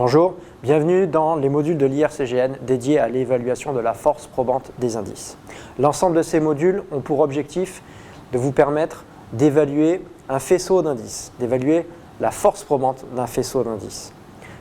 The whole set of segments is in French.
Bonjour, bienvenue dans les modules de l'IRCGN dédiés à l'évaluation de la force probante des indices. L'ensemble de ces modules ont pour objectif de vous permettre d'évaluer un faisceau d'indices, d'évaluer la force probante d'un faisceau d'indices.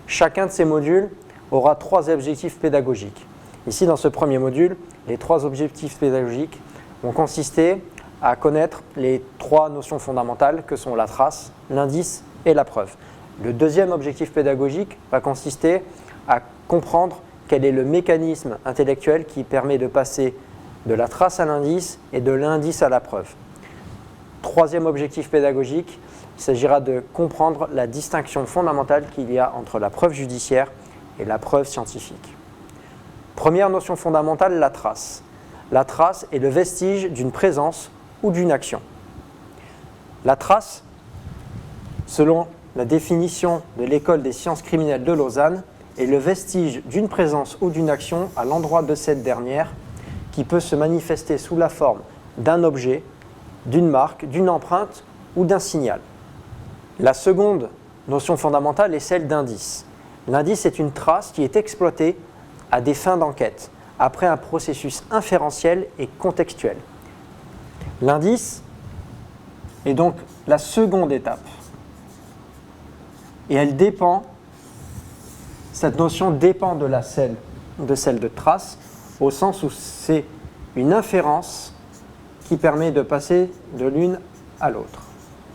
Chacun de ces modules aura 3 objectifs pédagogiques. Ici, dans ce premier module, les 3 objectifs pédagogiques vont consister à connaître les 3 notions fondamentales que sont la trace, l'indice et la preuve. Le deuxième objectif pédagogique va consister à comprendre quel est le mécanisme intellectuel qui permet de passer de la trace à l'indice et de l'indice à la preuve. Troisième objectif pédagogique, il s'agira de comprendre la distinction fondamentale qu'il y a entre la preuve judiciaire et la preuve scientifique. Première notion fondamentale, la trace. La trace est le vestige d'une présence ou d'une action. La trace, selon la définition de l'École des sciences criminelles de Lausanne, est le vestige d'une présence ou d'une action à l'endroit de cette dernière qui peut se manifester sous la forme d'un objet, d'une marque, d'une empreinte ou d'un signal. La seconde notion fondamentale est celle d'indice. L'indice est une trace qui est exploitée à des fins d'enquête, après un processus inférentiel et contextuel. L'indice est donc la seconde étape. Et cette notion dépend de celle de trace, au sens où c'est une inférence qui permet de passer de l'une à l'autre.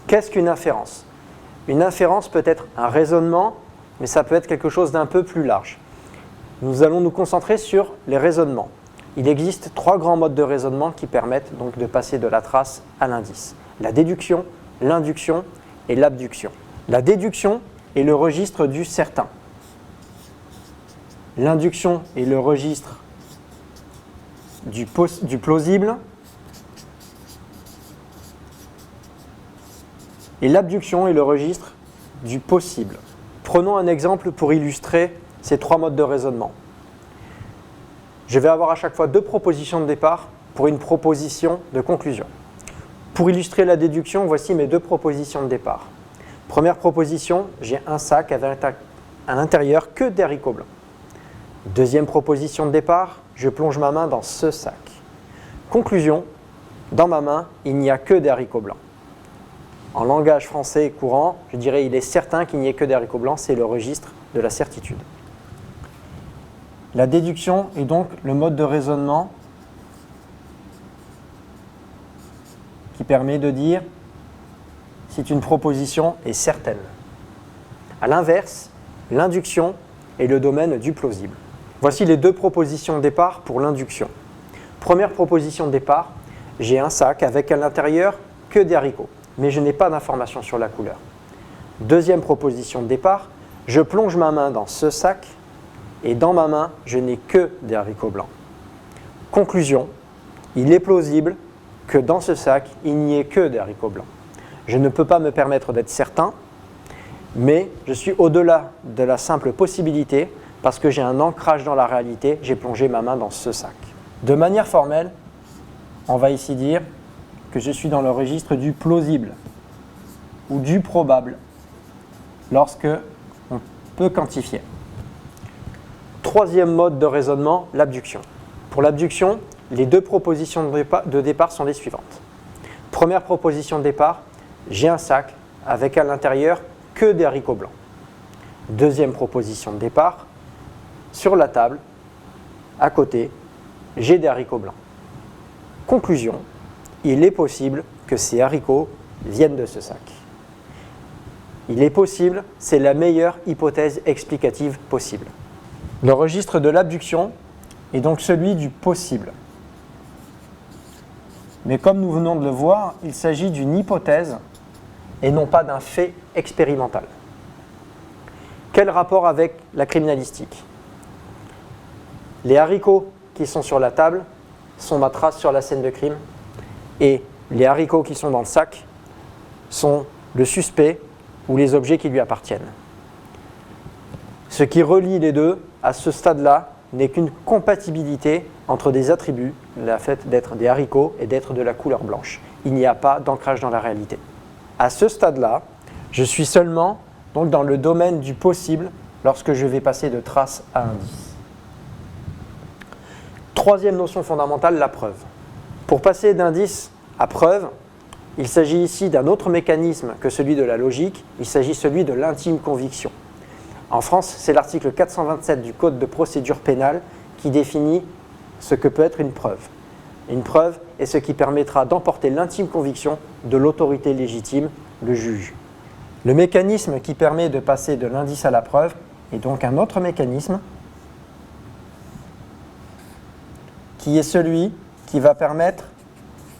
Qu'est-ce qu'une inférence? Une inférence peut être un raisonnement, mais ça peut être quelque chose d'un peu plus large. Nous allons nous concentrer sur les raisonnements. Il existe 3 grands modes de raisonnement qui permettent donc de passer de la trace à l'indice. La déduction, l'induction et l'abduction. La déduction est le registre du certain. L'induction est le registre du plausible. Et l'abduction est le registre du possible. Prenons un exemple pour illustrer ces 3 modes de raisonnement. Je vais avoir à chaque fois 2 propositions de départ pour une proposition de conclusion. Pour illustrer la déduction, voici mes 2 propositions de départ. Première proposition, j'ai un sac avec à l'intérieur que des haricots blancs. Deuxième proposition de départ, je plonge ma main dans ce sac. Conclusion, dans ma main, il n'y a que des haricots blancs. En langage français courant, je dirais il est certain qu'il n'y ait que des haricots blancs, c'est le registre de la certitude. La déduction est donc le mode de raisonnement qui permet de dire si une proposition est certaine. A l'inverse, l'induction est le domaine du plausible. Voici les 2 propositions de départ pour l'induction. Première proposition de départ, j'ai un sac avec à l'intérieur que des haricots, mais je n'ai pas d'information sur la couleur. Deuxième proposition de départ, je plonge ma main dans ce sac et dans ma main, je n'ai que des haricots blancs. Conclusion, il est plausible que dans ce sac, il n'y ait que des haricots blancs. Je ne peux pas me permettre d'être certain, mais je suis au-delà de la simple possibilité parce que j'ai un ancrage dans la réalité, j'ai plongé ma main dans ce sac. De manière formelle, on va ici dire que je suis dans le registre du plausible ou du probable lorsque on peut quantifier. Troisième mode de raisonnement, l'abduction. Pour l'abduction, les 2 propositions de départ sont les suivantes. Première proposition de départ, j'ai un sac avec à l'intérieur que des haricots blancs. Deuxième proposition de départ, sur la table, à côté, j'ai des haricots blancs. Conclusion, il est possible que ces haricots viennent de ce sac. Il est possible, c'est la meilleure hypothèse explicative possible. Le registre de l'abduction est donc celui du possible. Mais comme nous venons de le voir, il s'agit d'une hypothèse et non pas d'un fait expérimental. Quel rapport avec la criminalistique? Les haricots qui sont sur la table sont ma trace sur la scène de crime et les haricots qui sont dans le sac sont le suspect ou les objets qui lui appartiennent. Ce qui relie les deux, à ce stade-là, n'est qu'une compatibilité entre des attributs, le fait d'être des haricots et d'être de la couleur blanche. Il n'y a pas d'ancrage dans la réalité. À ce stade-là, je suis seulement donc dans le domaine du possible lorsque je vais passer de trace à indice. Troisième notion fondamentale, la preuve. Pour passer d'indice à preuve, il s'agit ici d'un autre mécanisme que celui de la logique, il s'agit celui de l'intime conviction. En France, c'est l'article 427 du Code de procédure pénale qui définit ce que peut être une preuve. Une preuve est ce qui permettra d'emporter l'intime conviction de l'autorité légitime, le juge. Le mécanisme qui permet de passer de l'indice à la preuve est donc un autre mécanisme qui est celui qui va permettre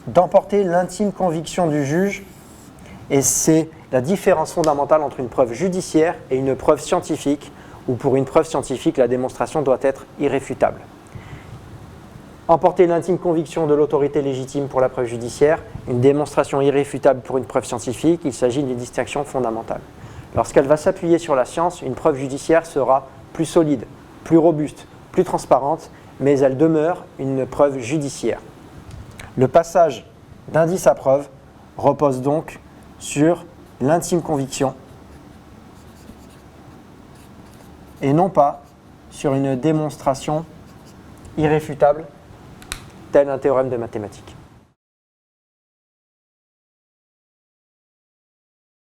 d'emporter l'intime conviction du juge, et c'est la différence fondamentale entre une preuve judiciaire et une preuve scientifique, où pour une preuve scientifique, la démonstration doit être irréfutable. Emporter l'intime conviction de l'autorité légitime pour la preuve judiciaire, une démonstration irréfutable pour une preuve scientifique, il s'agit d'une distinction fondamentale. Lorsqu'elle va s'appuyer sur la science, une preuve judiciaire sera plus solide, plus robuste, plus transparente, mais elle demeure une preuve judiciaire. Le passage d'indice à preuve repose donc sur l'intime conviction et non pas sur une démonstration irréfutable, tel un théorème de mathématiques.